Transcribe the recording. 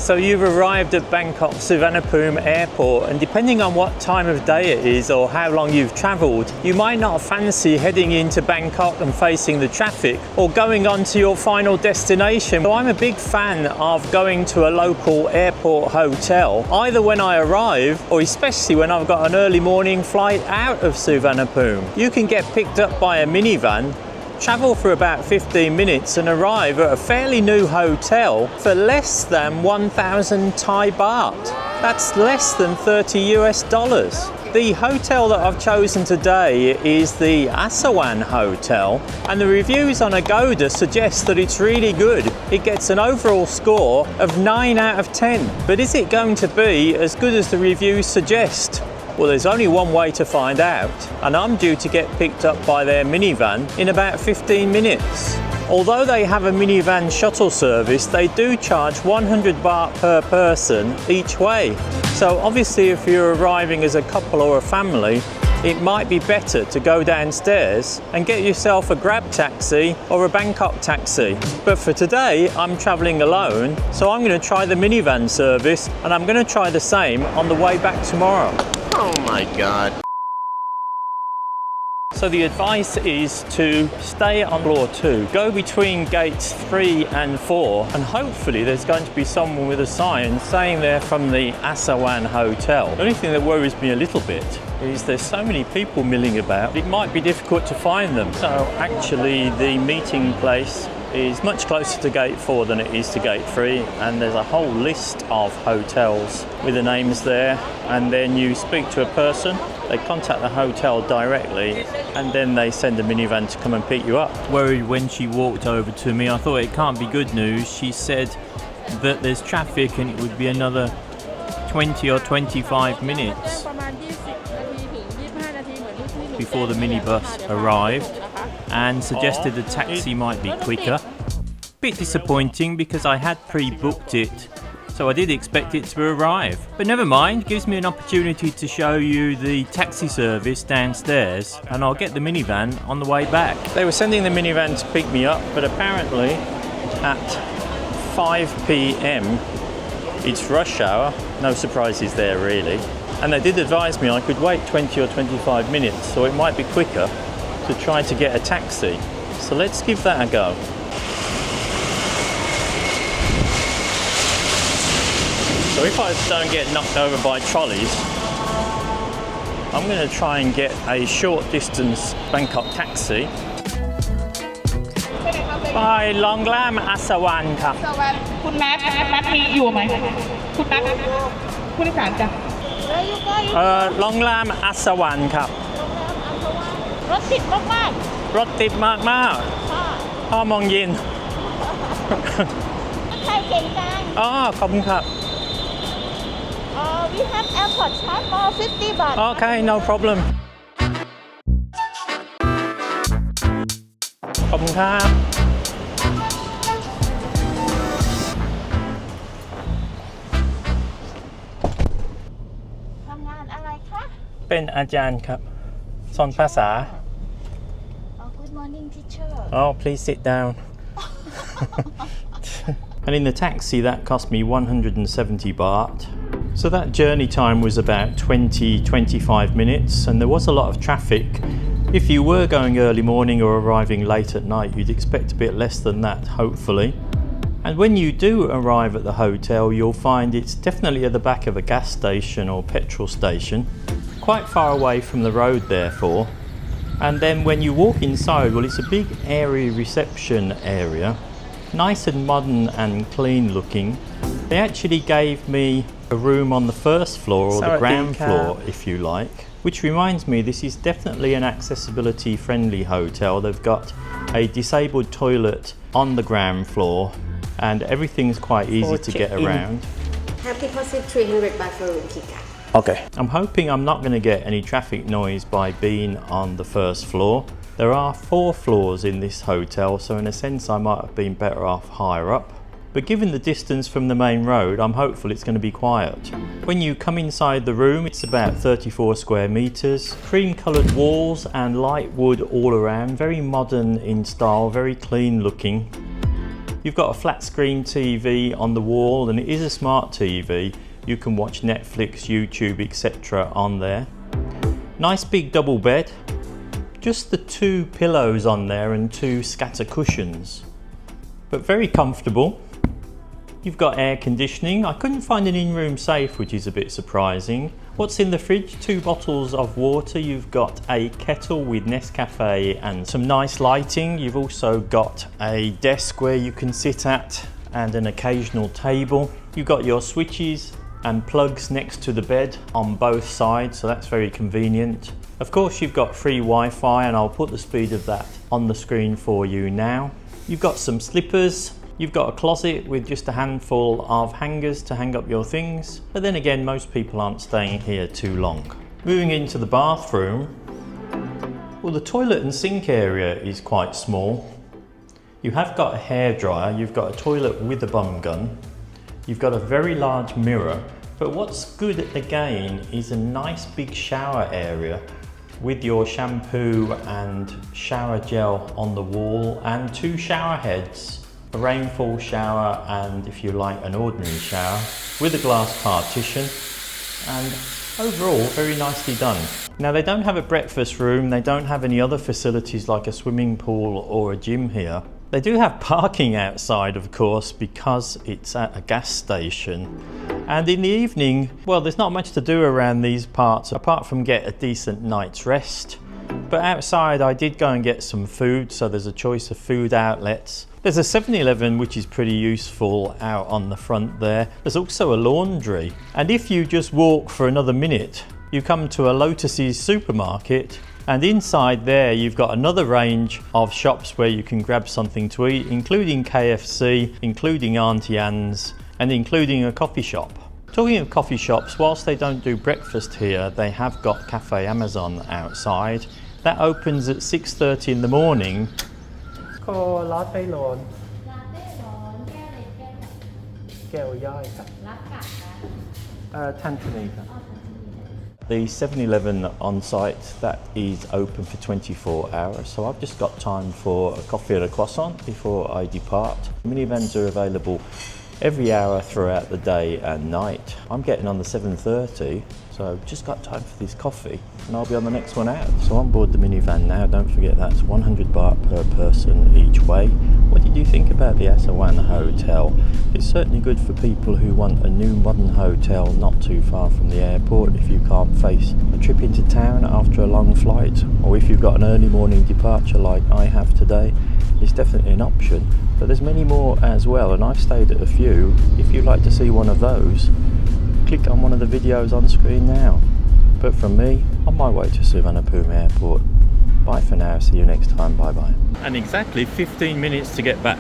So you've arrived at Bangkok Suvarnabhumi Airport, and depending on what time of day it is or how long you've travelled, you might not fancy heading into Bangkok and facing the traffic or going on to your final destination. So I'm a big fan of going to a local airport hotel, either when I arrive or especially when I've got an early morning flight out of Suvarnabhumi. You can get picked up by a minivan, travel for about 15 minutes and arrive at a fairly new hotel for less than 1,000 Thai baht. That's less than $30 US. The hotel that I've chosen today is the Asawann Hotel, and the reviews on Agoda suggest that it's really good. It gets an overall score of 9 out of 10. But is it going to be as good as the reviews suggest? Well, there's only one way to find out, and I'm due to get picked up by their minivan in about 15 minutes. Although they have a minivan shuttle service, they do charge 100 baht per person each way. So obviously if you're arriving as a couple or a family, it might be better to go downstairs and get yourself a Grab taxi or a Bangkok taxi. But for today, I'm travelling alone, so I'm going to try the minivan service, and I'm going to try the same on the way back tomorrow. Oh my God. So the advice is to stay on floor 2, go between gates 3 and 4, and hopefully there's going to be someone with a sign saying they're from the Asawann Hotel. The only thing that worries me a little bit is there's so many people milling about, it might be difficult to find them. So actually the meeting place is much closer to gate 4 than it is to gate 3, and there's a whole list of hotels with the names there, and then you speak to a person, they contact the hotel directly, and then they send a minivan to come and pick you up. Worried when she walked over to me, I thought it can't be good news. She said that there's traffic and it would be another 20 or 25 minutes before the minibus arrived, and suggested a taxi might be quicker. Bit disappointing because I had pre-booked it, so I did expect it to arrive. But never mind, gives me an opportunity to show you the taxi service downstairs, and I'll get the minivan on the way back. They were sending the minivan to pick me up, but apparently at 5 p.m. it's rush hour. No surprises there really. And they did advise me I could wait 20 or 25 minutes, so it might be quicker to try to get a taxi. So let's give that a go. So if I don't get knocked over by trolleys, I'm going to try and get a short distance Bangkok taxi. By Long Lam Asawann ครับ คุณแมทมีอยู่ไหมคุณแมทผู้โดยสารจ้ะ Long Lam Asawann ครับ รถติดมาก รถติดมากๆพ่อมองยิน ใครเก่งจัง อ๋อขอบคุณครับ we have airport charge for 50 baht Okay, no problem. ขอบคุณครับ ทำงานอะไรคะ เป็นอาจารย์ครับสอนภาษา Good morning teacher Oh, please sit down. And in the taxi that cost me 170 baht. So that journey time was about 20-25 minutes, and there was a lot of traffic. If you were going early morning or arriving late at night, you'd expect a bit less than that, hopefully. And when you do arrive at the hotel, you'll find it's definitely at the back of a gas station or petrol station, quite far away from the road therefore. And then when you walk inside, well, it's a big airy reception area, nice and modern and clean looking. They actually gave me a room on the first floor, or the ground floor if you like, which reminds me this is definitely an accessibility friendly hotel. They've got a disabled toilet on the ground floor and everything's quite easy to get around. Have deposit 300 baht for room key card. Okay. I'm hoping I'm not going to get any traffic noise by being on the first floor. There are 4 floors in this hotel, so in a sense I might have been better off higher up. But given the distance from the main road, I'm hopeful it's going to be quiet. When you come inside the room, it's about 34 square meters, cream coloured walls and light wood all around, very modern in style, very clean looking. You've got a flat screen TV on the wall, and it is a smart TV. You can watch Netflix, YouTube, etc. on there. Nice big double bed. Just the 2 pillows on there and 2 scatter cushions, but very comfortable. You've got air conditioning. I couldn't find an in-room safe, which is a bit surprising. What's in the fridge? 2 bottles of water. You've got a kettle with Nescafe and some nice lighting. You've also got a desk where you can sit at and an occasional table. You've got your switches and plugs next to the bed on both sides, so that's very convenient. Of course, you've got free Wi-Fi, and I'll put the speed of that on the screen for you now. You've got some slippers. You've got a closet with just a handful of hangers to hang up your things. But then again, most people aren't staying here too long. Moving into the bathroom. Well, the toilet and sink area is quite small. You have got a hairdryer. You've got a toilet with a bum gun. You've got a very large mirror. But what's good again is a nice big shower area with your shampoo and shower gel on the wall, and 2 shower heads, a rainfall shower and, if you like, an ordinary shower with a glass partition, and overall very nicely done. Now, they don't have a breakfast room, they don't have any other facilities like a swimming pool or a gym here. They do have parking outside, of course, because it's at a gas station. And in the evening, well, there's not much to do around these parts apart from get a decent night's rest. But outside I did go and get some food, so there's a choice of food outlets. There's a 7-Eleven, which is pretty useful, out on the front there. There's also a laundry. And if you just walk for another minute, you come to a Lotus's supermarket, and inside there you've got another range of shops where you can grab something to eat, including KFC, including Auntie Anne's, and including a coffee shop. Talking of coffee shops, whilst they don't do breakfast here, they have got Cafe Amazon outside. That opens at 6:30 in the morning. Latte ร้อนแก้วย่อยครับTanzania ครับ The 7-Eleven on site, that is open for 24 hours, so I've just got time for a coffee and a croissant before I depart. Minivans are available every hour throughout the day and night. I'm getting on the 7:30, so just got time for this coffee and I'll be on the next one out. So on board the minivan now, don't forget that's 100 baht per person each way. What did you think about the Asawann Hotel? It's certainly good for people who want a new modern hotel not too far from the airport if you can't face a trip into town after a long flight, or if you've got an early morning departure like I have today. It's definitely an option, but there's many more as well, and I've stayed at a few. If you'd like to see one of those, click on one of the videos on screen now. But from me, on my way to Suvarnabhumi Airport. Bye for now, see you next time, bye bye. And exactly 15 minutes to get back.